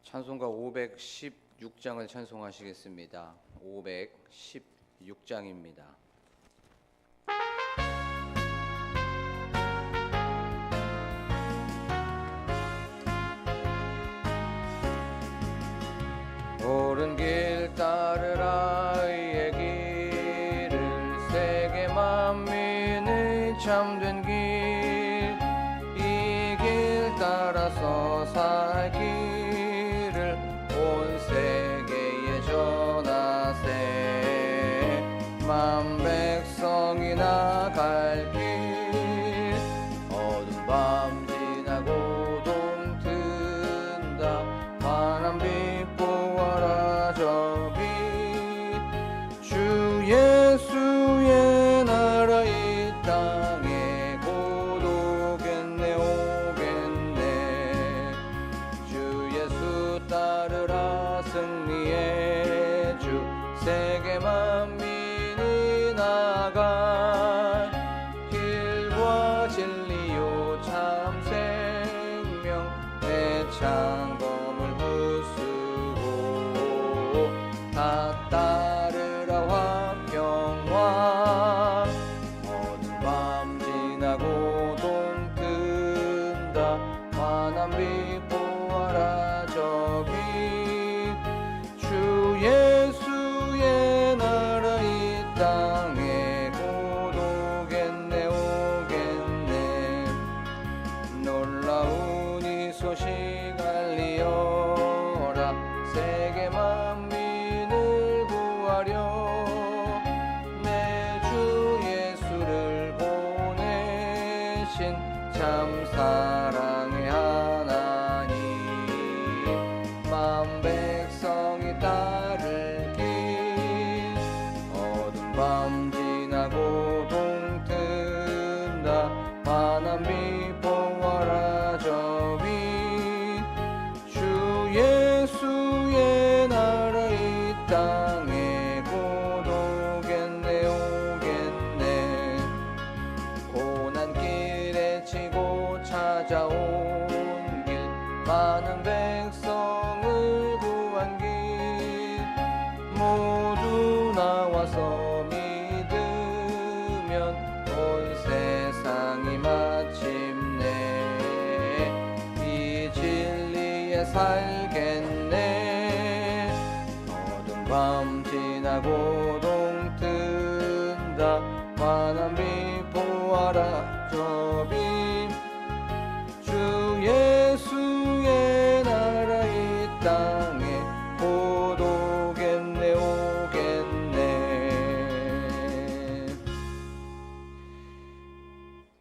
찬송가 516장을 찬송하시겠습니다. 516장입니다. 옳은 길 따르라 의의 길을 세계 만민의 참된 길 이 길 따라서 살 길을 온 세계에 전하세 만 백성이 나갈 길 어두운 밤 지나고 동 튼다 환한 빛 보아라 저 빛 주 예수의 나라 이 땅에 곧 오겠네 오겠네 주 예수 따르라 승리의 주 세계 만민이 나갈 길과 진리요 참 생명 내 창검을 부수고 다 따르라 화평화 어두운 밤 지나고 동 뜬다 환한 빛 보아라 저 빛 주 예수의 나라 이 땅에 곧 오겠네 오겠네 놀라운 이 소식 알리어라 세계 만민을 구하려 내 주 예수를 보내신 참 사랑의 하나님 만 백성이 따를 길 어두운 밤 지나고 동 뜬다 환한 빛 보아라 저 빛 주 예수의 나라 이 땅에 곧 오겠네 오겠네 고난 길에 치고 찾아온 길 많은 백성을 구한 길 모두 나와서 믿으면 온 세상이 마침내 이 진리에 살겠네 어두운 밤 지나고 동 뜬다 환한 빛 보아라 저 빛 주 예수의 나라 이 땅에 곧 오겠네 오겠네.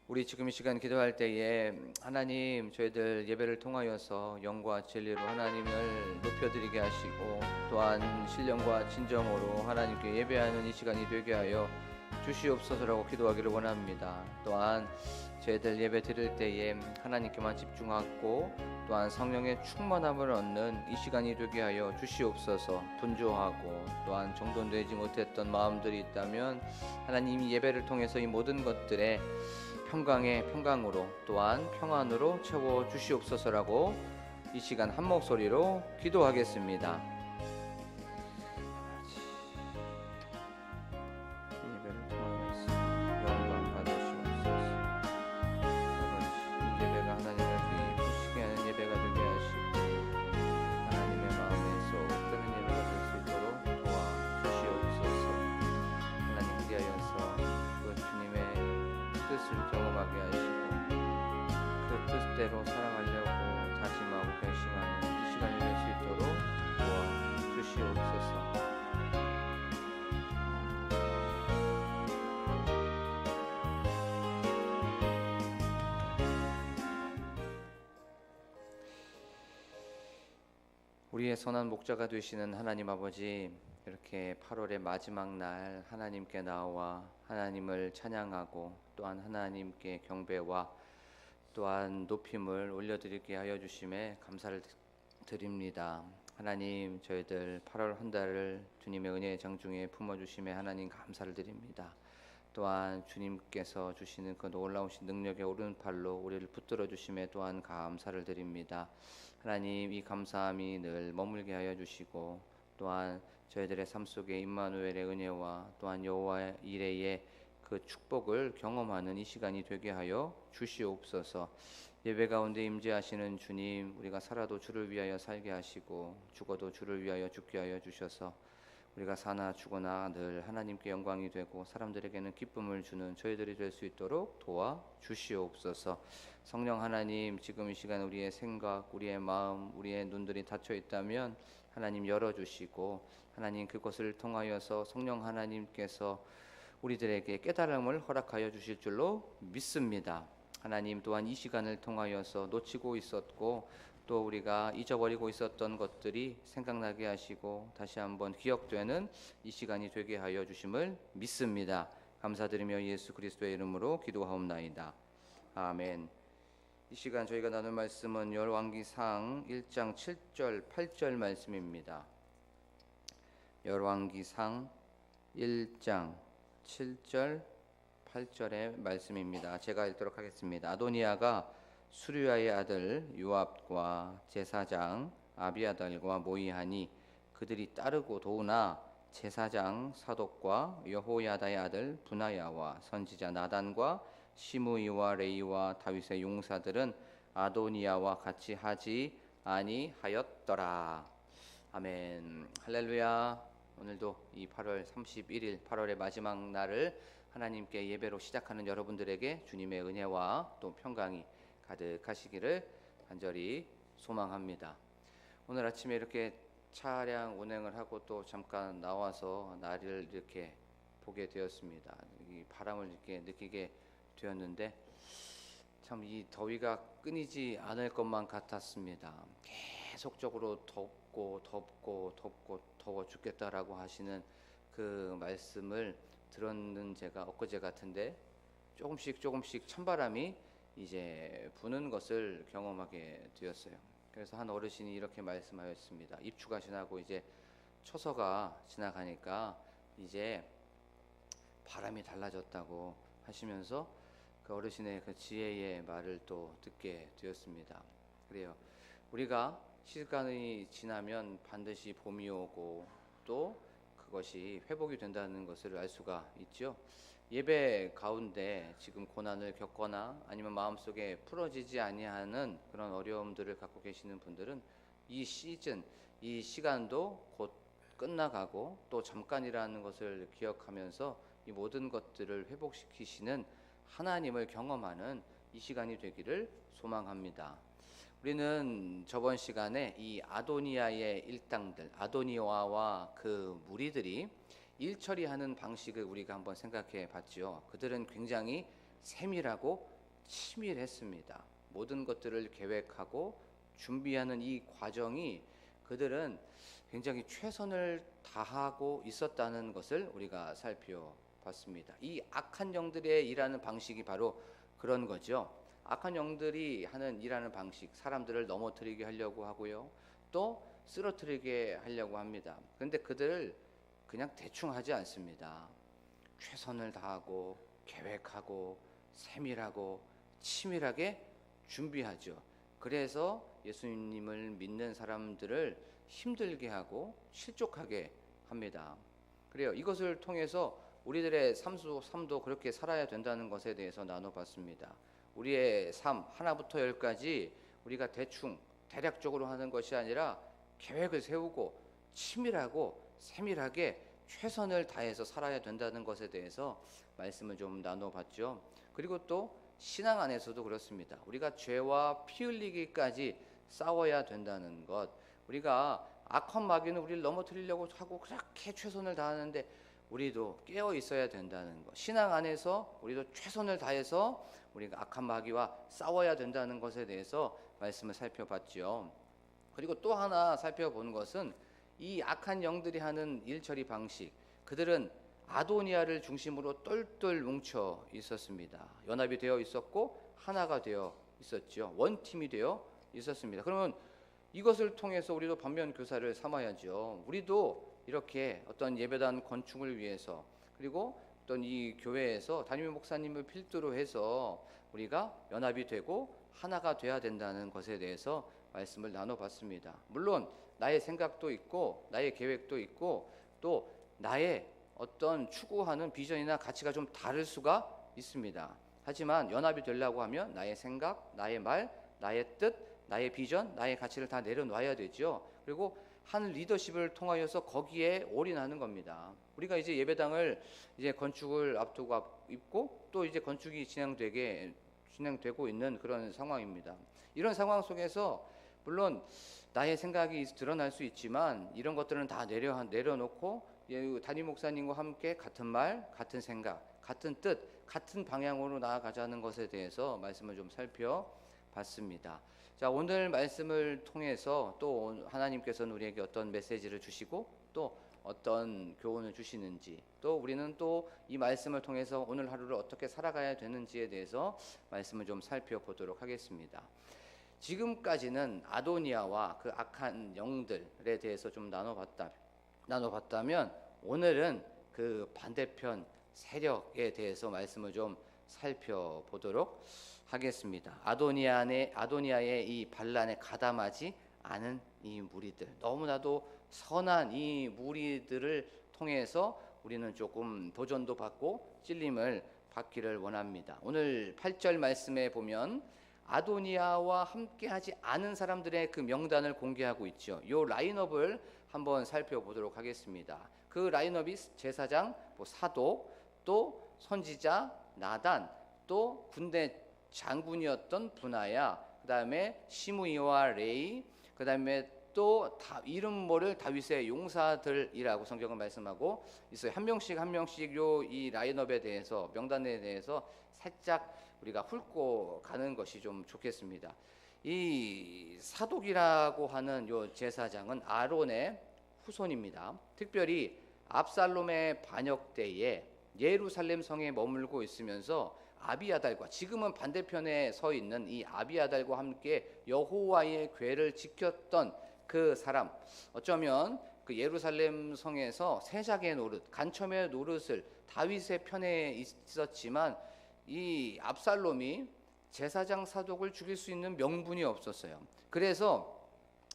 우리 지금 이 시간 기도할 때에 하나님 저희들 예배를 통하여서 영과 진리로 하나님을 높여드리게 하시고 또한 신령과 진정으로 하나님께 예배하는 이 시간이 되게 하여 주시옵소서라고 기도하기를 원합니다. 또한 저희들 예배 드릴 때에 하나님께만 집중하고 또한 성령의 충만함을 얻는 이 시간이 되게 하여 주시옵소서. 분주하고 또한 정돈되지 못했던 마음들이 있다면 하나님이 예배를 통해서 이 모든 것들에 평강으로 또한 평안으로 채워 주시옵소서라고 이 시간 한 목소리로 기도하겠습니다. 예배를 통해서 영광 받으시옵소서. 아버지, 이 예배가 하나님을 기쁘시게 하는 예배가 되게 하시고 하나님의 마음에 쏙 드는 예배가 될 수 있도록 도와주시옵소서. 하나님 그리하여서 그 주님의 뜻을 경험하게 하시고 그 뜻대로 살아가려고 다짐하고 결심하는 이 시간이 될 수 있도록 도와주시옵소서. 우리의 선한 목자가 되시는 하나님 아버지, 이렇게 8월의 마지막 날 하나님께 나와 하나님을 찬양하고 또한 하나님께 경배와 또한 높임을 올려드리게 하여 주심에 감사를 드립니다. 하나님, 저희들 8월 한 달을 주님의 은혜의 장중에 품어주심에 하나님 감사를 드립니다. 또한 주님께서 주시는 그 놀라우신 능력의 오른팔로 우리를 붙들어 주심에 또한 감사를 드립니다. 하나님, 이 감사함이 늘 머물게 하여 주시고 또한 저희들의 삶 속에 임마누엘의 은혜와 또한 여호와 이레의 그 축복을 경험하는 이 시간이 되게 하여 주시옵소서. 예배 가운데 임재하시는 주님, 우리가 살아도 주를 위하여 살게 하시고 죽어도 주를 위하여 죽게 하여 주셔서 우리가 사나 죽으나 늘 하나님께 영광이 되고 사람들에게는 기쁨을 주는 저희들이 될 수 있도록 도와 주시옵소서. 성령 하나님, 지금 이 시간 우리의 생각, 우리의 마음, 우리의 눈들이 닫혀 있다면 하나님 열어주시고 하나님 그것을 통하여서 성령 하나님께서 우리들에게 깨달음을 허락하여 주실 줄로 믿습니다. 하나님, 또한 이 시간을 통하여서 놓치고 있었고 또 우리가 잊어버리고 있었던 것들이 생각나게 하시고 다시 한번 기억되는 이 시간이 되게 하여 주심을 믿습니다. 감사드리며 예수 그리스도의 이름으로 기도하옵나이다. 아멘. 이 시간 저희가 나눌 말씀은 열왕기상 1장 7절 8절 말씀입니다. 열왕기상 1장 7절 8절의 말씀입니다. 제가 읽도록 하겠습니다. 아도니아가 수르야의 아들 요압과 제사장 아비아달과 모의하니 그들이 따르고 도우나 제사장 사독과 여호야다의 아들 분하야와 선지자 나단과 시므이와 레이와 다윗의 용사들은 아도니아와 같이 하지 아니하였더라. 아멘. 할렐루야. 오늘도 이 8월 31일 8월의 마지막 날을 하나님께 예배로 시작하는 여러분들에게 주님의 은혜와 또 평강이 가득하시기를 간절히 소망합니다. 오늘 아침에 이렇게 차량 운행을 하고 또 잠깐 나와서 날을 이렇게 보게 되었습니다. 이 바람을 이렇게 느끼게 되었는데 참 이 더위가 끊이지 않을 것만 같았습니다. 계속적으로 덥고 더워 죽겠다라고 하시는 그 말씀을 들었는 제가 엊그제 같은데 조금씩 찬바람이 이제 부는 것을 경험하게 되었어요. 그래서 한 어르신이 이렇게 말씀하였습니다. 입추가 지나고 이제 처서가 지나가니까 이제 바람이 달라졌다고 하시면서 그 어르신의 그 지혜의 말을 또 듣게 되었습니다. 그래요. 우리가 시간이 지나면 반드시 봄이 오고 또 그것이 회복이 된다는 것을 알 수가 있죠. 예배 가운데 지금 고난을 겪거나 아니면 마음속에 풀어지지 아니하는 그런 어려움들을 갖고 계시는 분들은 이 시즌, 이 시간도 곧 끝나가고 또 잠깐이라는 것을 기억하면서 이 모든 것들을 회복시키시는 하나님을 경험하는 이 시간이 되기를 소망합니다. 우리는 저번 시간에 이 아도니아의 일당들, 아도니아와 그 무리들이 일 처리하는 방식을 우리가 한번 생각해 봤죠. 그들은 굉장히 세밀하고 치밀했습니다. 모든 것들을 계획하고 준비하는 이 과정이 그들은 굉장히 최선을 다하고 있었다는 것을 우리가 살펴봤습니다. 이 악한 영들의 일하는 방식이 바로 그런 거죠. 악한 영들이 하는 일하는 방식, 사람들을 넘어뜨리게 하려고 하고요, 또 쓰러뜨리게 하려고 합니다. 그런데 그들을 그냥 대충 하지 않습니다. 최선을 다하고 계획하고 세밀하고 치밀하게 준비하죠. 그래서 예수님을 믿는 사람들을 힘들게 하고 실족하게 합니다. 그래요. 이것을 통해서 우리들의 삶도 그렇게 살아야 된다는 것에 대해서 나눠봤습니다. 우리의 삶 하나부터 열까지 우리가 대충 대략적으로 하는 것이 아니라 계획을 세우고 치밀하고 세밀하게 최선을 다해서 살아야 된다는 것에 대해서 말씀을 좀 나눠봤죠. 그리고 또 신앙 안에서도 그렇습니다. 우리가 죄와 피 흘리기까지 싸워야 된다는 것, 우리가 악한 마귀는 우리를 넘어뜨리려고 하고 그렇게 최선을 다하는데 우리도 깨어 있어야 된다는 것, 신앙 안에서 우리도 최선을 다해서 우리가 악한 마귀와 싸워야 된다는 것에 대해서 말씀을 살펴봤죠. 그리고 또 하나 살펴본 것은 이 악한 영들이 하는 일처리 방식, 그들은 아도니아를 중심으로 똘똘 뭉쳐 있었습니다. 연합이 되어 있었고 하나가 되어 있었죠. 원팀이 되어 있었습니다. 그러면 이것을 통해서 우리도 반면 교사를 삼아야죠. 우리도 이렇게 어떤 예배단 건축을 위해서, 그리고 어떤 이 교회에서 담임 목사님을 필두로 해서 우리가 연합이 되고 하나가 돼야 된다는 것에 대해서 말씀을 나눠봤습니다. 물론 나의 생각도 있고 나의 계획도 있고 또 나의 어떤 추구하는 비전이나 가치가 좀 다를 수가 있습니다. 하지만 연합이 되려고 하면 나의 생각, 나의 말, 나의 뜻, 나의 비전, 나의 가치를 다 내려놔야 되죠. 그리고 한 리더십을 통하여서 거기에 올인하는 겁니다. 우리가 이제 예배당을 이제 건축을 앞두고 있고 또 이제 건축이 진행되고 있는 그런 상황입니다. 이런 상황 속에서 물론 나의 생각이 드러날 수 있지만 이런 것들은 다 내려놓고 담임 목사님과 함께 같은 말, 같은 생각, 같은 뜻, 같은 방향으로 나아가자는 것에 대해서 말씀을 좀 살펴봤습니다. 자, 오늘 말씀을 통해서 또 하나님께서는 우리에게 어떤 메시지를 주시고 또 어떤 교훈을 주시는지, 또 우리는 또 이 말씀을 통해서 오늘 하루를 어떻게 살아가야 되는지에 대해서 말씀을 좀 살펴보도록 하겠습니다. 지금까지는 아도니아와 그 악한 영들에 대해서 좀 나눠봤다면 오늘은 그 반대편 세력에 대해서 말씀을 좀 살펴보도록 하겠습니다. 아도니아의 이 반란에 가담하지 않은 이 무리들, 너무나도 선한 이 무리들을 통해서 우리는 조금 도전도 받고 찔림을 받기를 원합니다. 오늘 8절 말씀에 보면 아도니아와 함께하지 않은 사람들의 그 명단을 공개하고 있죠. 이 라인업을 한번 살펴보도록 하겠습니다. 그 라인업이 제사장, 사도, 또 선지자 나단, 또 군대 장군이었던 분하야, 그 다음에 시므이와 레이, 그 다음에 또 이름 모를 다윗의 용사들이라고 성경은 말씀하고 있어요. 한 명씩 이 라인업에 대해서, 명단에 대해서 살짝 우리가 훑고 가는 것이 좀 좋겠습니다. 이 사독이라고 하는 요 제사장은 아론의 후손입니다. 특별히 압살롬의 반역 때에 예루살렘 성에 머물고 있으면서 아비아달과, 지금은 반대편에 서 있는 이 아비아달과 함께 여호와의 궤를 지켰던 그 사람, 어쩌면 그 예루살렘 성에서 세작의 노릇, 간첨의 노릇을 다윗의 편에 있었지만 이 압살롬이 제사장 사독을 죽일 수 있는 명분이 없었어요. 그래서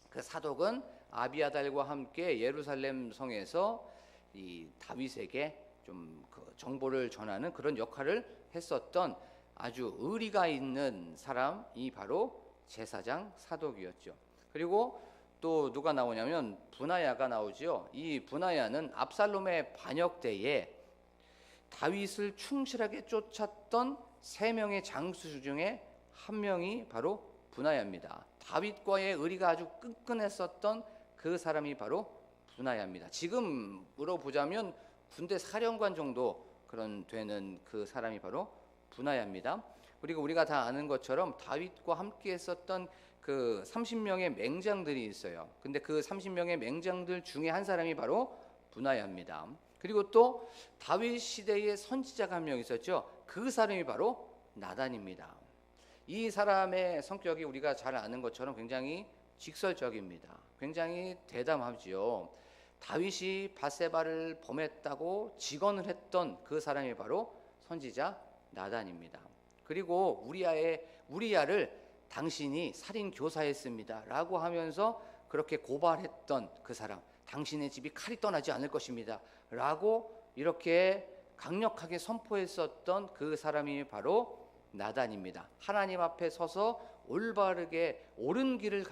그 사독은 아비아달과 함께 예루살렘 성에서 이 다윗에게 좀 그 정보를 전하는 그런 역할을 했었던 아주 의리가 있는 사람이 바로 제사장 사독이었죠. 그리고 또 누가 나오냐면 분하야가 나오죠. 이 분하야는 압살롬의 반역 때에 다윗을 충실하게 쫓았던 3명의 장수 중에 한 명이 바로 분하야입니다. 다윗과의 의리가 아주 끈끈했었던 그 사람이 바로 분하야입니다. 지금으로 보자면 군대 사령관 정도 그런 되는 그 사람이 바로 분하야입니다. 그리고 우리가 다 아는 것처럼 다윗과 함께 했었던 그 30명의 맹장들이 있어요. 근데 그 30명의 맹장들 중에 한 사람이 바로 분하야입니다. 그리고 또 다윗 시대의 선지자가 한 명 있었죠. 그 사람이 바로 나단입니다. 이 사람의 성격이 우리가 잘 아는 것처럼 굉장히 직설적입니다. 굉장히 대담하지요. 다윗이 밧세바를 범했다고 직언을 했던 그 사람이 바로 선지자 나단입니다. 그리고 우리야를 당신이 살인 교사했습니다 라고 하면서 그렇게 고발했던 그 사람, 당신의 집이 칼이 떠나지 않을 것입니다 라고 이렇게 강력하게 선포했었던 그 사람이 바로 나단입니다. 하나님 앞에 서서 올바르게 옳은 길을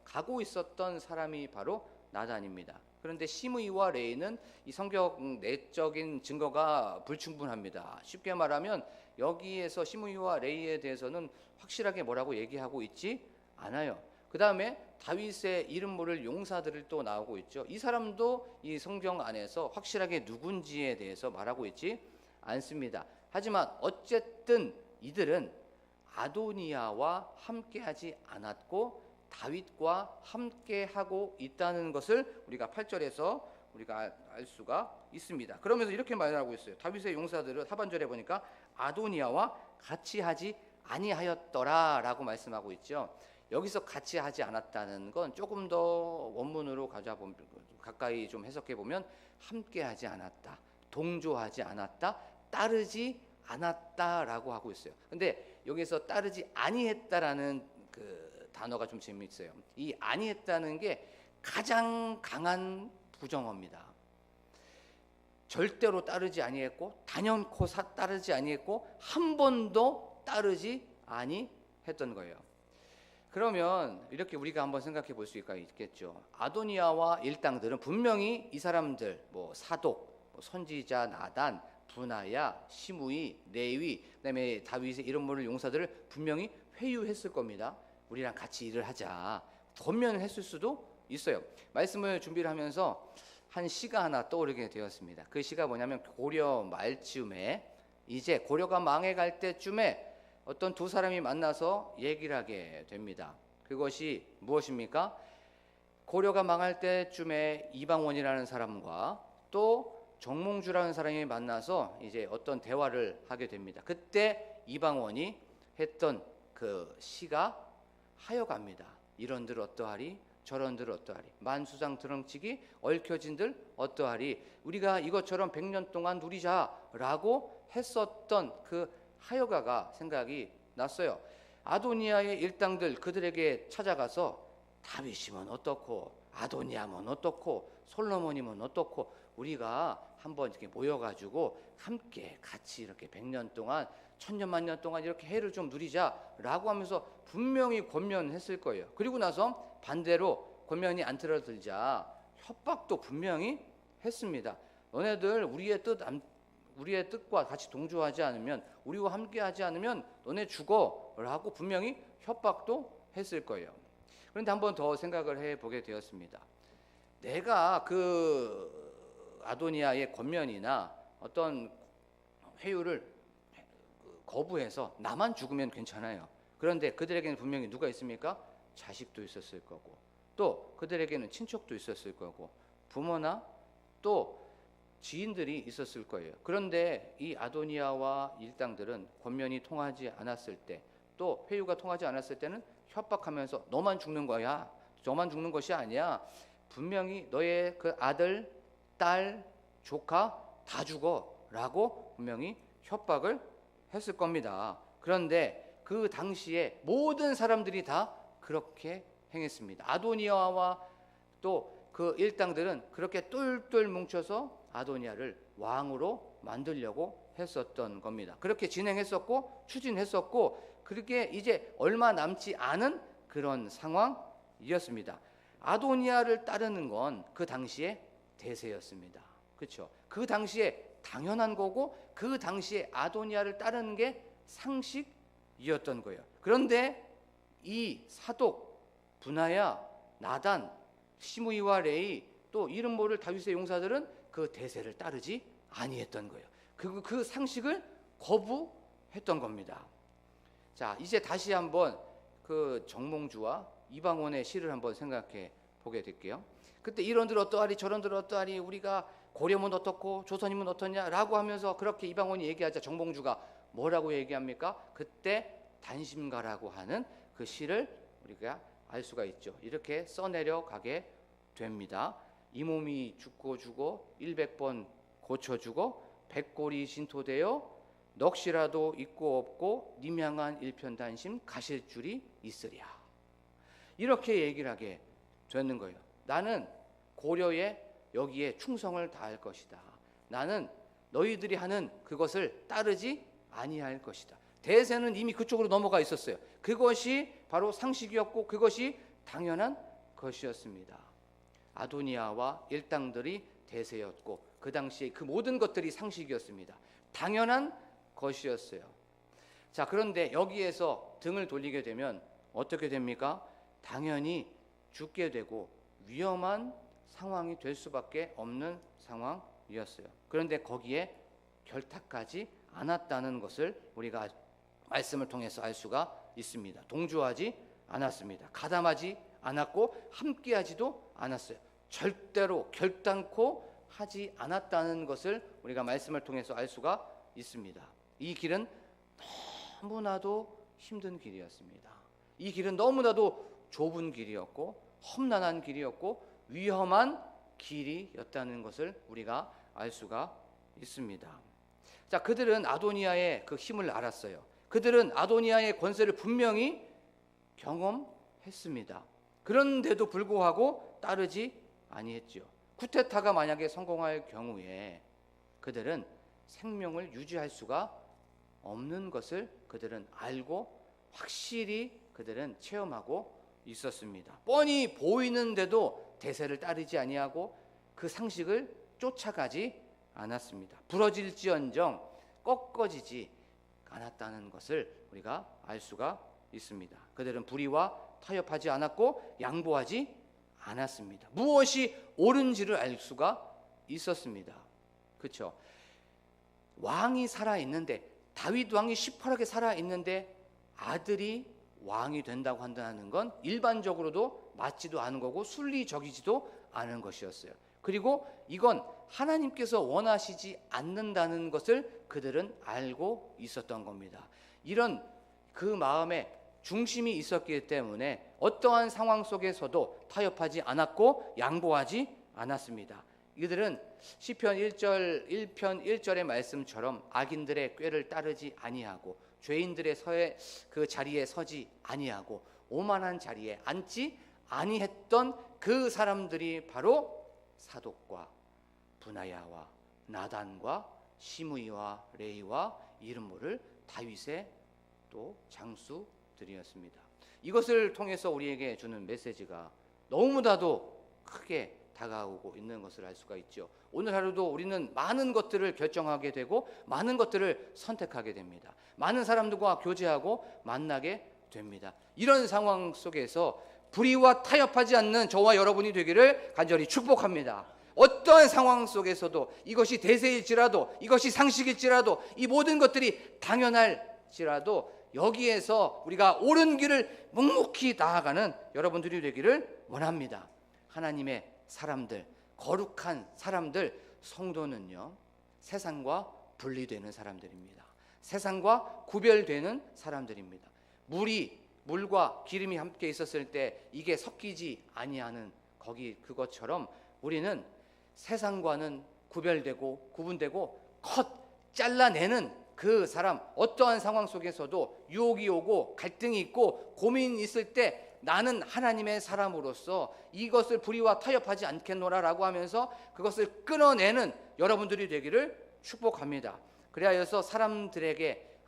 가고 있었던 사람이 바로 나단입니다. 그런데 시므이와 레이는 이 성경 내적인 증거가 불충분합니다. 쉽게 말하면 여기에서 시므이와 레이에 대해서는 확실하게 뭐라고 얘기하고 있지 않아요. 그 다음에 다윗의 이름 모를 용사들을 또 나오고 있죠. 이 사람도 이 성경 안에서 확실하게 누군지에 대해서 말하고 있지 않습니다. 하지만 어쨌든 이들은 아도니아와 함께하지 않았고 다윗과 함께하고 있다는 것을 우리가 8절에서 우리가 알 수가 있습니다. 그러면서 이렇게 말하고 있어요. 다윗의 용사들은 하반절에 보니까 아도니아와 같이 하지 아니하였더라 라고 말씀하고 있죠. 여기서 같이 하지 않았다는 건 조금 더 원문으로 가까이 좀 해석해 보면 함께하지 않았다, 동조하지 않았다, 따르지 않았다라고 하고 있어요. 근데 여기서 따르지 아니했다라는 그 단어가 좀 재미있어요. 이 아니했다는 게 가장 강한 부정어입니다. 절대로 따르지 아니했고, 단연코 따르지 아니했고, 한 번도 따르지 아니했던 거예요. 그러면 이렇게 우리가 한번 생각해 볼 수가 있겠죠. 아도니아와 일당들은 분명히 이 사람들, 뭐 사독, 뭐 선지자 나단, 분하야, 시므이, 레위, 그다음에 다윗의 이런 모를 용사들을 분명히 회유했을 겁니다. 우리랑 같이 일을 하자, 권면을 했을 수도 있어요. 말씀을 준비를 하면서 한 시가 하나 떠오르게 되었습니다. 그 시가 뭐냐면 고려 말쯤에, 이제 고려가 망해갈 때쯤에 어떤 두 사람이 만나서 얘기를 하게 됩니다. 그것이 무엇입니까? 고려가 망할 때쯤에 이방원이라는 사람과 또 정몽주라는 사람이 만나서 이제 어떤 대화를 하게 됩니다. 그때 이방원이 했던 그 시가 하여갑니다. 이런들 어떠하리, 저런들 어떠하리, 만수장 드렁치기, 얽혀진들 어떠하리, 우리가 이것처럼 100년 동안 누리자라고 했었던 그 하여가가 생각이 났어요. 아도니아의 일당들 그들에게 찾아가서 다윗이면 어떻고, 아도니아면 어떻고, 솔로몬이면 어떻고, 우리가 한번 이렇게 모여가지고 함께 같이 이렇게 100년 동안, 천년 만년 동안 이렇게 해를 좀 누리자라고 하면서 분명히 권면했을 거예요. 그리고 나서 반대로 권면이 안 들어들자 협박도 분명히 했습니다. 너네들 우리의 뜻과 같이 동조하지 않으면, 우리와 함께하지 않으면 너네 죽어라고 분명히 협박도 했을 거예요. 그런데 한번 더 생각을 해보게 되었습니다. 내가 그 아도니아의 권면이나 어떤 회유를 거부해서 나만 죽으면 괜찮아요. 그런데 그들에게는 분명히 누가 있습니까? 자식도 있었을 거고, 또 그들에게는 친척도 있었을 거고, 부모나 또 지인들이 있었을 거예요. 그런데 이 아도니아와 일당들은 권면이 통하지 않았을 때, 또 회유가 통하지 않았을 때는 협박하면서 너만 죽는 거야, 너만 죽는 것이 아니야, 분명히 너의 그 아들, 딸, 조카 다 죽어라고 분명히 협박을 했을 겁니다. 그런데 그 당시에 모든 사람들이 다 그렇게 행했습니다. 아도니아와 또 그 일당들은 그렇게 똘똘 뭉쳐서 아도니아를 왕으로 만들려고 했었던 겁니다. 그렇게 진행했었고 추진했었고, 그렇게 이제 얼마 남지 않은 그런 상황이었습니다. 아도니아를 따르는 건 그 당시에 대세였습니다. 그렇죠? 그 당시에 당연한 거고, 그 당시에 아도니아를 따르는 게 상식이었던 거예요. 그런데 이 사독, 분하야, 나단, 시므이와 레이, 또 이름 모를 다윗의 용사들은 그 대세를 따르지 아니했던 거예요. 그 상식을 거부했던 겁니다. 자, 이제 다시 한번 그 정몽주와 이방원의 시를 한번 생각해 보게 될게요. 그때 이런들 어떠하리, 저런들 어떠하리, 우리가 고려면 어떻고 조선이면 어떻냐라고 하면서 그렇게 이방원이 얘기하자 정몽주가 뭐라고 얘기합니까? 그때 단심가라고 하는 그 시를 우리가 알 수가 있죠. 이렇게 써내려 가게 됩니다. 이 몸이 죽고 주고 100번 고쳐주고 백골이 진토되어 넋이라도 있고 없고 님 향한 일편단심 가실 줄이 있으랴. 이렇게 얘기를 하게 되는 거예요. 나는 고려에 여기에 충성을 다할 것이다. 나는 너희들이 하는 그것을 따르지 아니할 것이다. 대세는 이미 그쪽으로 넘어가 있었어요. 그것이 바로 상식이었고 그것이 당연한 것이었습니다. 아도니아와 일당들이 대세였고 그 당시에 그 모든 것들이 상식이었습니다. 당연한 것이었어요. 자, 그런데 여기에서 등을 돌리게 되면 어떻게 됩니까? 당연히 죽게 되고 위험한 상황이 될 수밖에 없는 상황이었어요. 그런데 거기에 결탁하지 않았다는 것을 우리가 말씀을 통해서 알 수가 있습니다. 동조하지 않았습니다. 가담하지 않았고 함께하지도 않았어요. 절대로 결단코 하지 않았다는 것을 우리가 말씀을 통해서 알 수가 있습니다. 이 길은 너무나도 힘든 길이었습니다. 이 길은 너무나도 좁은 길이었고 험난한 길이었고 위험한 길이었다는 것을 우리가 알 수가 있습니다. 자, 그들은 아도니아의 그 힘을 알았어요. 그들은 아도니아의 권세를 분명히 경험했습니다. 그런데도 불구하고 따르지 아니했지요. 쿠데타가 만약에 성공할 경우에 그들은 생명을 유지할 수가 없는 것을 그들은 알고 확실히 그들은 체험하고 있었습니다. 뻔히 보이는데도 대세를 따르지 아니하고 그 상식을 쫓아가지 않았습니다. 부러질지언정 꺾어지지 않았다는 것을 우리가 알 수가 있습니다. 그들은 불의와 타협하지 않았고 양보하지 않았습니다. 무엇이 옳은지를 알 수가 있었습니다. 그렇죠? 왕이 살아있는데, 다윗 왕이 시퍼렇게 살아있는데 아들이 왕이 된다고 한다는 건 일반적으로도 맞지도 않은 거고 순리적이지도 않은 것이었어요. 그리고 이건 하나님께서 원하시지 않는다는 것을 그들은 알고 있었던 겁니다. 이런 그 마음에 중심이 있었기 때문에 어떠한 상황 속에서도 타협하지 않았고 양보하지 않았습니다. 이들은 시편 1편 1절의 말씀처럼 악인들의 꾀를 따르지 아니하고 죄인들의 그 자리에 서지 아니하고 오만한 자리에 앉지 아니했던 그 사람들이 바로 사독과 분하야와 나단과 시므이와 레이와 이름 모를 다윗의 또 장수들이었습니다. 이것을 통해서 우리에게 주는 메시지가 너무나도 크게 다가오고 있는 것을 알 수가 있죠. 오늘 하루도 우리는 많은 것들을 결정하게 되고 많은 것들을 선택하게 됩니다. 많은 사람들과 교제하고 만나게 됩니다. 이런 상황 속에서 불의와 타협하지 않는 저와 여러분이 되기를 간절히 축복합니다. 어떠한 상황 속에서도 이것이 대세일지라도 이것이 상식일지라도 이 모든 것들이 당연할지라도 여기에서 우리가 옳은 길을 묵묵히 나아가는 여러분들이 되기를 원합니다. 하나님의 사람들, 거룩한 사람들, 성도는요 세상과 분리되는 사람들입니다. 세상과 구별되는 사람들입니다. 물과 기름이 함께 있었을 때 이게 섞이지 아니하는 그것처럼 우리는 세상과는 구별되고 구분되고 컷 잘라내는 그 사람, 어떠한 상황 속에서도 유혹이 오고 갈등이 있고 고민이 있을 때 나는 하나님의 사람으로서 이것을 불의와 타협하지 않겠노라라고 하면서 그것을 끊어내는 여러분들이 되기를 축복합니다. 그리하여서 사람들에게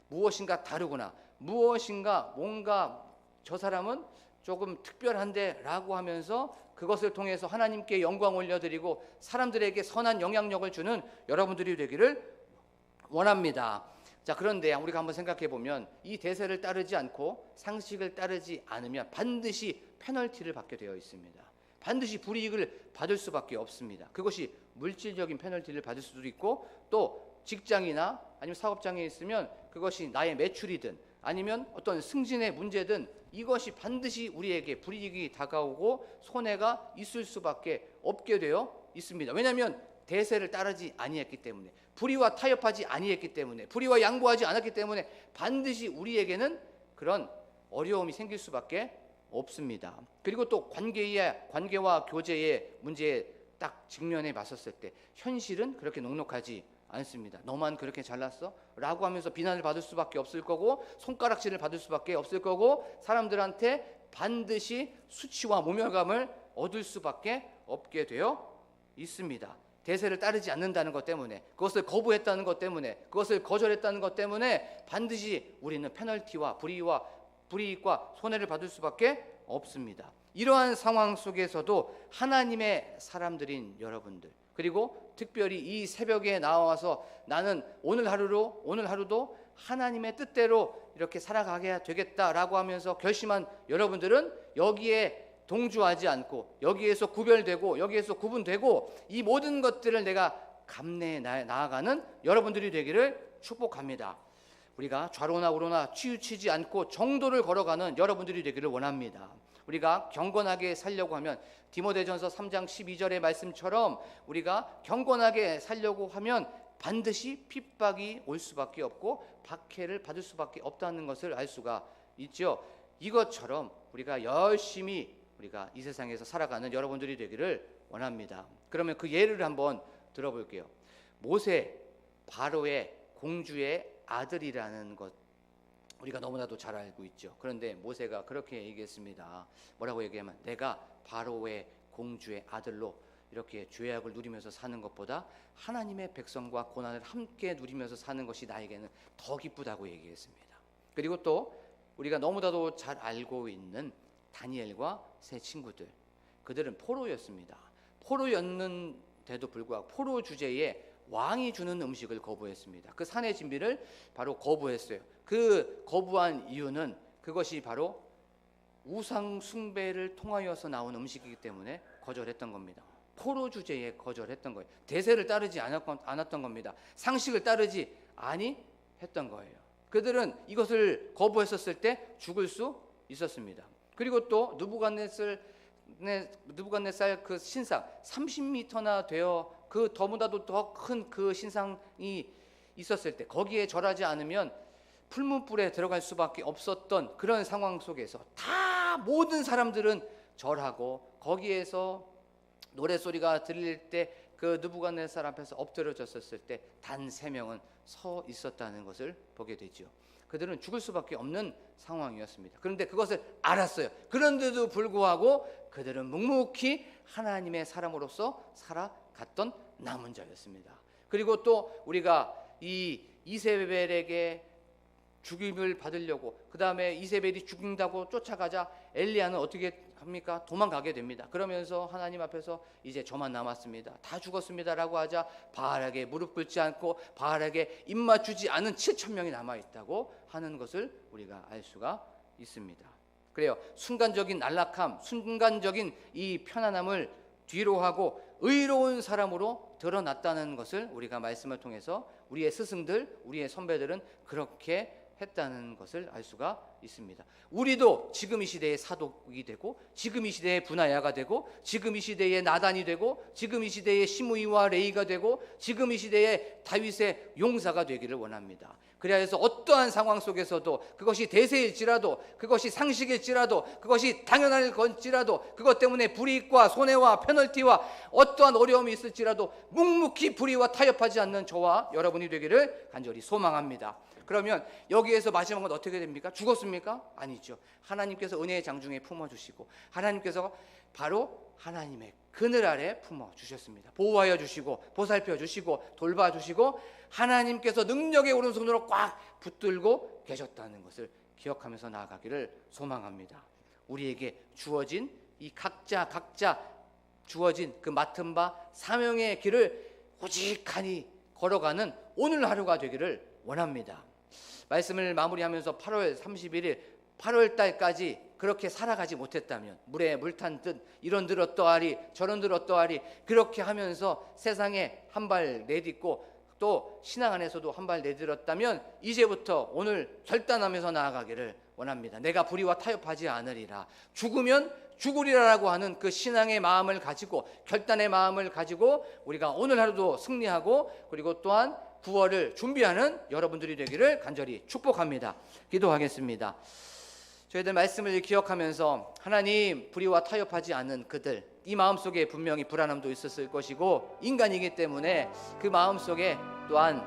무엇인가 다르구나, 무엇인가 뭔가 저 사람은 조금 특별한데 라고 하면서 그것을 통해서 하나님께 영광 올려드리고 사람들에게 선한 영향력을 주는 여러분들이 되기를 원합니다. 자, 그런데 우리가 한번 생각해 보면 이 대세를 따르지 않고 상식을 따르지 않으면 반드시 페널티를 받게 되어 있습니다. 반드시 불이익을 받을 수밖에 없습니다. 그것이 물질적인 페널티를 받을 수도 있고 또 직장이나 아니면 사업장에 있으면 그것이 나의 매출이든 아니면 어떤 승진의 문제든 이것이 반드시 우리에게 불이익이 다가오고 손해가 있을 수밖에 없게 되어 있습니다. 왜냐하면 대세를 따르지 아니했기 때문에, 불의와 타협하지 아니했기 때문에, 불의와 양보하지 않았기 때문에 반드시 우리에게는 그런 어려움이 생길 수밖에 없습니다. 그리고 또 관계와 교제의 문제에 딱 직면해 봤었을 때 현실은 그렇게 녹록하지 않습니다. 너만 그렇게 잘났어? 라고 하면서 비난을 받을 수밖에 없을 거고 손가락질을 받을 수밖에 없을 거고 사람들한테 반드시 수치와 모멸감을 얻을 수밖에 없게 되어 있습니다. 대세를 따르지 않는다는 것 때문에, 그것을 거부했다는 것 때문에, 그것을 거절했다는 것 때문에 반드시 우리는 페널티와 불이익과 손해를 받을 수밖에 없습니다. 이러한 상황 속에서도 하나님의 사람들인 여러분들, 그리고 특별히 이 새벽에 나와서 나는 오늘 하루도 하나님의 뜻대로 이렇게 살아가게 되겠다라고 하면서 결심한 여러분들은 여기에 동조하지 않고 여기에서 구별되고 여기에서 구분되고 이 모든 것들을 내가 감내해 나아가는 여러분들이 되기를 축복합니다. 우리가 좌로나 우로나 치우치지 않고 정도를 걸어가는 여러분들이 되기를 원합니다. 우리가 경건하게 살려고 하면 디모데전서 3장 12절의 말씀처럼 우리가 경건하게 살려고 하면 반드시 핍박이 올 수밖에 없고 박해를 받을 수밖에 없다는 것을 알 수가 있죠. 이것처럼 우리가 열심히 우리가 이 세상에서 살아가는 여러분들이 되기를 원합니다. 그러면 그 예를 한번 들어볼게요. 모세 바로의 공주의 아들이라는 것 우리가 너무나도 잘 알고 있죠. 그런데 모세가 그렇게 얘기했습니다. 뭐라고 얘기하면 내가 바로의 공주의 아들로 이렇게 죄악을 누리면서 사는 것보다 하나님의 백성과 고난을 함께 누리면서 사는 것이 나에게는 더 기쁘다고 얘기했습니다. 그리고 또 우리가 너무나도 잘 알고 있는 다니엘과 세 친구들, 그들은 포로였습니다. 포로였는데도 불구하고 포로 주제에 왕이 주는 음식을 거부했습니다. 그 산의 진미를 바로 거부했어요. 그 거부한 이유는 그것이 바로 우상 숭배를 통하여서 나온 음식이기 때문에 거절했던 겁니다. 포로 주제에 거절했던 거예요. 대세를 따르지 않았던 겁니다. 상식을 따르지 아니했던 거예요. 그들은 이것을 거부했었을 때 죽을 수 있었습니다. 그리고 또 느부갓네살 그 신상 30m나 되어 그 더보다도 더 큰 그 신상이 있었을 때 거기에 절하지 않으면 풀문불에 들어갈 수밖에 없었던 그런 상황 속에서 다 모든 사람들은 절하고 거기에서 노래소리가 들릴 때 그 느부갓네살 앞에서 엎드려졌었을 때 단 3명은 서 있었다는 것을 보게 되죠. 그들은 죽을 수밖에 없는 상황이었습니다. 그런데 그것을 알았어요. 그런데도 불구하고 그들은 묵묵히 하나님의 사람으로서 살아갔던 남은 자였습니다. 그리고 또 우리가 이 이세벨에게 죽임을 받으려고 그 다음에 이세벨이 죽인다고 쫓아가자 엘리야는 어떻게 합니까? 도망가게 됩니다. 그러면서 하나님 앞에서 이제 저만 남았습니다. 다 죽었습니다라고 하자 바알에게 무릎 꿇지 않고 바알에게 입 맞추지 않은 7,000명이 남아있다고 하는 것을 우리가 알 수가 있습니다. 그래요. 순간적인 안락함, 순간적인 이 편안함을 뒤로 하고 의로운 사람으로 드러났다는 것을 우리가 말씀을 통해서 우리의 스승들, 우리의 선배들은 그렇게 했다는 것을 알 수가 있습니다. 우리도 지금 이 시대의 사독이 되고 지금 이 시대의 분하야가 되고 지금 이 시대의 나단이 되고 지금 이 시대의 시므이와 레이가 되고 지금 이 시대의 다윗의 용사가 되기를 원합니다. 그래야 해서 어떠한 상황 속에서도 그것이 대세일지라도 그것이 상식일지라도 그것이 당연할 건지라도 그것 때문에 불이익과 손해와 페널티와 어떠한 어려움이 있을지라도 묵묵히 불의와 타협하지 않는 저와 여러분이 되기를 간절히 소망합니다. 그러면 여기에서 마지막은 어떻게 됩니까? 죽었습니까? 아니죠. 하나님께서 은혜의 장중에 품어주시고 하나님께서 바로 하나님의 그늘 아래 품어주셨습니다. 보호하여 주시고 보살펴 주시고 돌봐 주시고 하나님께서 능력의 오른손으로 꽉 붙들고 계셨다는 것을 기억하면서 나아가기를 소망합니다. 우리에게 주어진 이 각자 주어진 그 맡은 바 사명의 길을 오직하니 걸어가는 오늘 하루가 되기를 원합니다. 말씀을 마무리하면서 8월 31일 8월 달까지 그렇게 살아가지 못했다면 물에 물 탄 듯 이런들 어떠하리 저런들 어떠하리 그렇게 하면서 세상에 한 발 내딛고 또 신앙 안에서도 한 발 내딛었다면 이제부터 오늘 결단하면서 나아가기를 원합니다. 내가 불의와 타협하지 않으리라. 죽으면 죽으리라라고 하는 그 신앙의 마음을 가지고 결단의 마음을 가지고 우리가 오늘 하루도 승리하고 그리고 또한 구원을 준비하는 여러분들이 되기를 간절히 축복합니다. 기도하겠습니다. 저희들 말씀을 기억하면서 하나님 불의와 타협하지 않는 그들 이 마음속에 분명히 불안함도 있었을 것이고 인간이기 때문에 그 마음속에 또한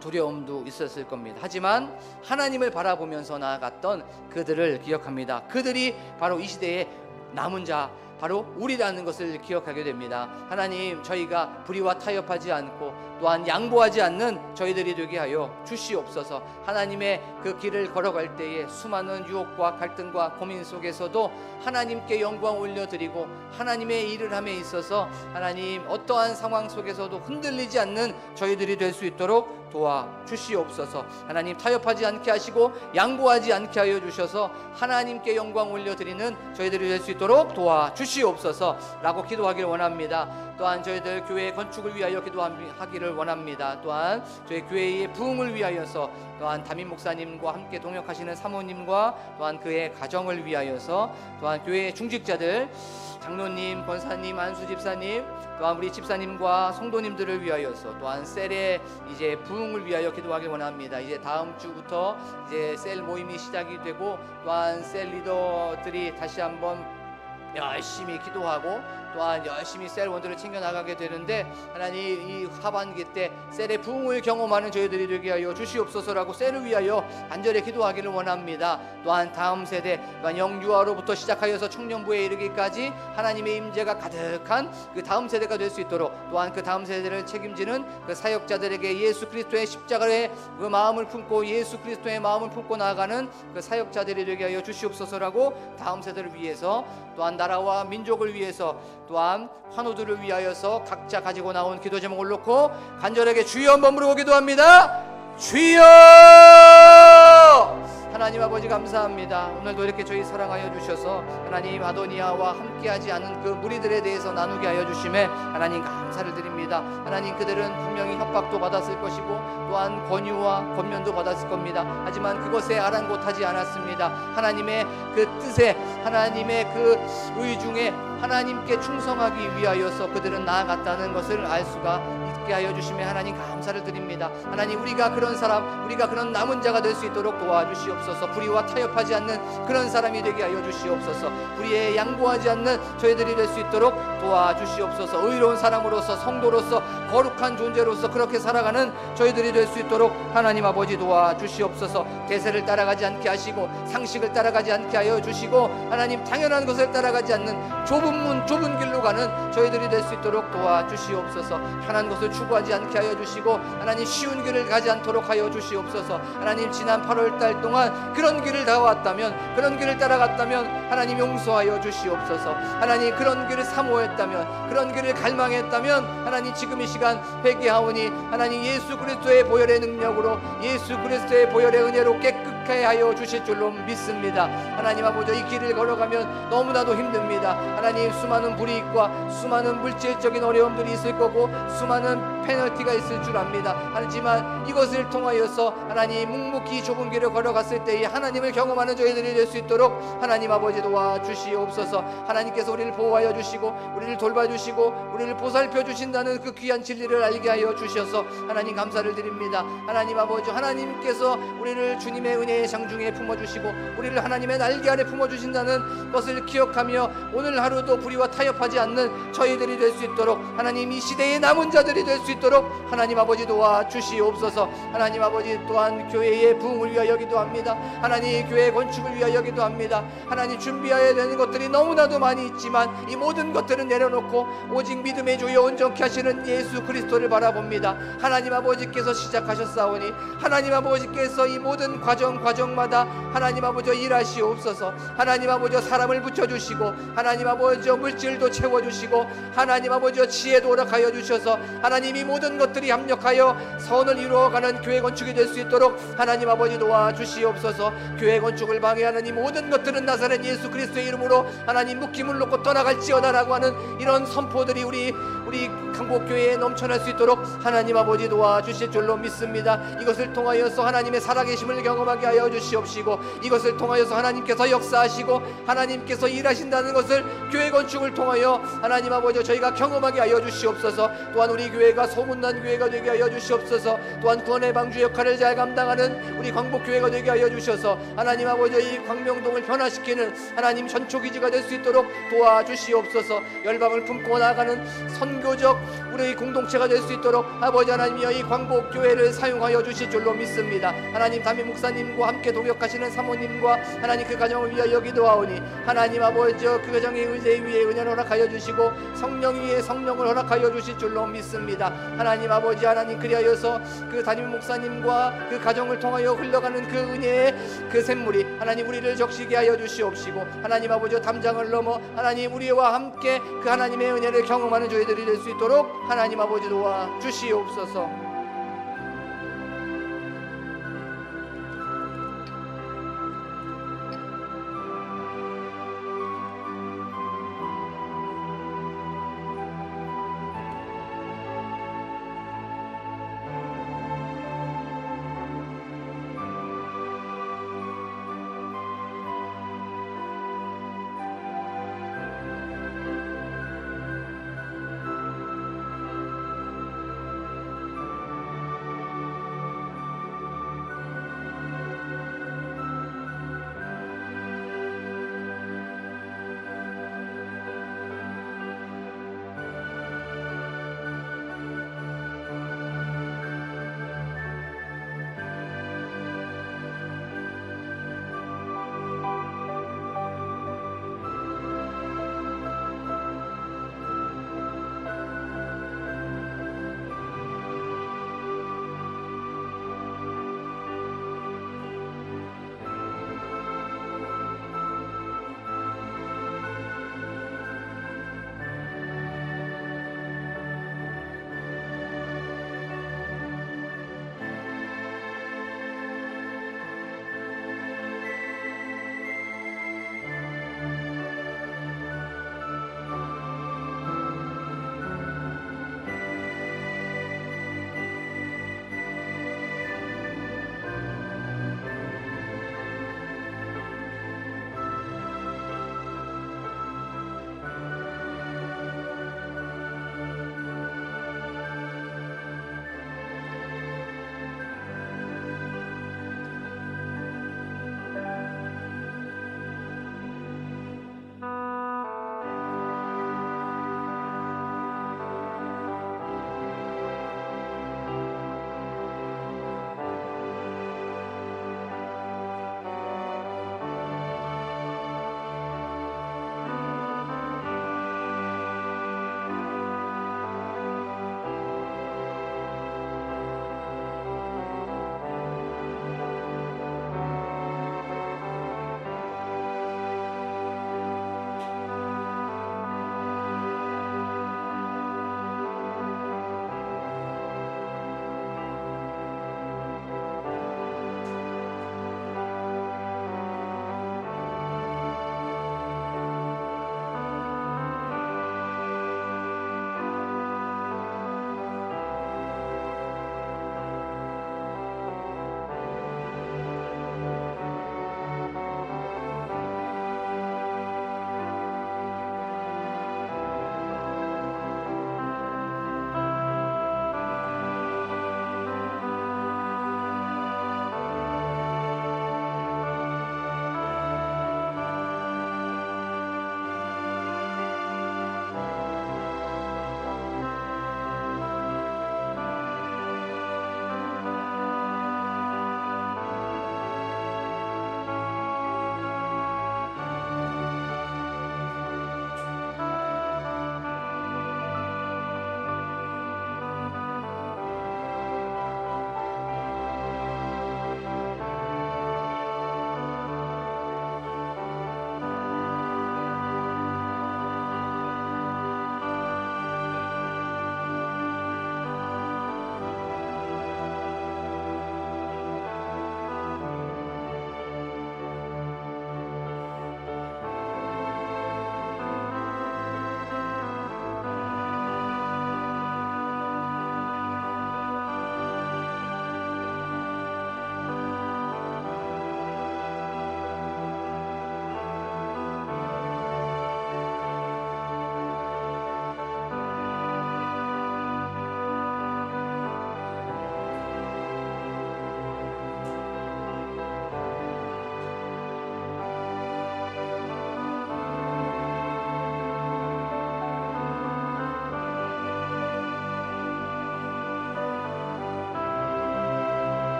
두려움도 있었을 겁니다. 하지만 하나님을 바라보면서 나아갔던 그들을 기억합니다. 그들이 바로 이 시대의 남은 자 바로 우리라는 것을 기억하게 됩니다. 하나님 저희가 불의와 타협하지 않고 또한 양보하지 않는 저희들이 되게 하여 주시옵소서. 하나님의 그 길을 걸어갈 때에 수많은 유혹과 갈등과 고민 속에서도 하나님께 영광 올려드리고 하나님의 일을 함에 있어서 하나님 어떠한 상황 속에서도 흔들리지 않는 저희들이 될 수 있도록 도와주시옵소서. 하나님 타협하지 않게 하시고 양보하지 않게 하여 주셔서 하나님께 영광 올려드리는 저희들이 될 수 있도록 도와주시옵소서 라고 기도하기를 원합니다. 또한 저희들 교회 건축을 위하여 기도하기를 원합니다. 또한 저희 교회의 부흥을 위하여서 또한 담임 목사님과 함께 동역하시는 사모님과 또한 그의 가정을 위하여서 또한 교회의 중직자들 장로님, 권사님, 안수 집사님 또한 우리 집사님과 성도님들을 위하여서 또한 셀의 이제 부흥을 위하여 기도하길 원합니다. 이제 다음 주부터 이제 셀 모임이 시작이 되고 또한 셀 리더들이 다시 한번 열심히 기도하고 또한 열심히 셀 원들을 챙겨나가게 되는데, 하나님 이 하반기 때 셀의 부흥을 경험하는 저희들이 되게 하여 주시옵소서라고 셀을 위하여 간절히 기도하기를 원합니다. 또한 다음 세대, 또한 영유아로부터 시작하여서 청년부에 이르기까지 하나님의 임재가 가득한 그 다음 세대가 될 수 있도록, 또한 그 다음 세대를 책임지는 그 사역자들에게 예수 그리스도의 십자가의 그 마음을 품고 예수 그리스도의 마음을 품고 나아가는 그 사역자들이 되게 하여 주시옵소서라고 다음 세대를 위해서, 또한 나라와 민족을 위해서, 또한 환우들을 위하여서 각자 가지고 나온 기도 제목을 놓고 간절하게 주여 한번 부르고 기도합니다. 주여! 하나님 아버지 감사합니다. 오늘도 이렇게 저희 사랑하여 주셔서 하나님 아도니아와 함께하지 않은 그 무리들에 대해서 나누게 하여 주심에 하나님 감사를 드립니다. 하나님 그들은 분명히 협박도 받았을 것이고 또한 권유와 권면도 받았을 겁니다. 하지만 그것에 아랑곳하지 않았습니다. 하나님의 그 뜻에, 하나님의 그 의중에 하나님께 충성하기 위하여서 그들은 나아갔다는 것을 알 수가 있게 하여 주심에 하나님 감사를 드립니다. 하나님 우리가 그런 사람, 우리가 그런 남은 자가 될 수 있도록 도와주시옵소서. 불의와 타협하지 않는 그런 사람이 되게 하여 주시옵소서. 불의에 양보하지 않는 저희들이 될 수 있도록 도와주시옵소서. 의로운 사람으로서, 성도로서, 거룩한 존재로서 그렇게 살아가는 저희들이 될 수 있도록 하나님 아버지 도와주시옵소서. 대세를 따라가지 않게 하시고 상식을 따라가지 않게 하여 주시고 하나님 당연한 것을 따라가지 않는 좁은 문, 좁은 길로 가는 저희들이 될 수 있도록 도와주시옵소서. 편한 것을 추구하지 않게 하여 주시고 하나님 쉬운 길을 가지 않도록 하여 주시옵소서. 하나님 지난 8월달 동안 그런 길을 다왔다면, 그런 길을 따라갔다면 하나님 용서하여 주시옵소서. 하나님 그런 길을 사모했다면, 그런 길을 갈망했다면 하나님 지금 이 시간 회개하오니 하나님 예수 그리스도의 보혈의 능력으로, 예수 그리스도의 보혈의 은혜로 깨끗하게 하여 주실 줄로 믿습니다. 하나님 아버지 이 길을 걸어가면 너무나도 힘듭니다. 하나님 수많은 불이익과 수많은 물질적인 어려움들이 있을 거고 수많은 페널티가 있을 줄 압니다. 하지만 이것을 통하여서 하나님 묵묵히 좁은 길을 걸어갔을 때에 하나님을 경험하는 저희들이 될 수 있도록 하나님 아버지 도와주시옵소서. 하나님께서 우리를 보호하여 주시고 우리를 돌봐주시고 우리를 보살펴 주신다는 그 귀한 진리를 알게 하여 주셔서 하나님 감사를 드립니다. 하나님 아버지, 하나님께서 우리를 주님의 은혜의 장중에 품어주시고 우리를 하나님의 날개 아래 품어주신다는 것을 기억하며 오늘 하루도 불의와 타협하지 않는 저희들이 될 수 있도록, 하나님 이 시대의 남은 자들이 될 수 있도록 하나님 아버지 도와주시옵소서. 하나님 아버지 또한 교회의 부흥을 위하여 기도합니다. 하나님 교회 건축을 위하여 기도합니다. 하나님 준비해야 되는 것들이 너무나도 많이 있지만 이 모든 것들은 내려놓고 오직 믿음의 주여 온전케 하시는 예수 그리스도를 바라봅니다. 하나님 아버지께서 시작하셨사오니 하나님 아버지께서 이 모든 과정마다 하나님 아버지 일하시옵소서. 하나님 아버지 사람을 붙여주시고 하나님 아버지 물질도 채워주시고 하나님 아버지 지혜도 허락하여 주셔서 하나님 이 모든 것들이 합력하여 선을 이루어가는 교회 건축이 될 수 있도록 하나님 아버지 도와주시옵소서. 교회 건축을 방해하는 이 모든 것들은 나사렛 예수 그리스도의 이름으로 하나님 묶임을 놓고 떠나갈지어다라고 하는 이런 선포들이 우리 강복교회에 넘쳐날 수 있도록 하나님 아버지 도와주실 줄로 믿습니다. 이것을 통하여서 하나님의 살아계심을 경험하게 하여 주시옵시고 이것을 통하여서 하나님께서 역사하시고 하나님께서 일하신다는 것을 교회 건축을 통하여 하나님 아버지 저희가 경험하게 하여 주시옵소서. 또한 우리 교회가 소문난 교회가 되게 하여 주시옵소서. 또한 구원의 방주 역할을 잘 감당하는 우리 광복교회가 되게 하여 주셔서 하나님 아버지 이 광명동을 변화시키는 하나님 전초기지가 될 수 있도록 도와주시옵소서. 열방을 품고 나아가는 선교적 우리 공동체가 될 수 있도록 아버지 하나님이여 이 광복교회를 사용하여 주실 줄로 믿습니다. 하나님 담임 목사님과 함께 동역하시는 사모님과 하나님 그 가정을 위하여 기도하오니 하나님 아버지 그 가정의 의제 위에 은혜를 허락하여 주시고 성령 위에 성령을 허락하여 주실 줄로 믿습니다. 하나님 아버지 하나님 그리하여서 그 담임 목사님과 그 가정을 통하여 흘러가는 그 은혜의 그 샘물이 하나님 우리를 적시게 하여 주시옵시고 하나님 아버지 담장을 넘어 하나님 우리와 함께 그 하나님의 은혜를 경험하는 저희들이 될 수 있도록 하나님 아버지 도와 주시옵소서.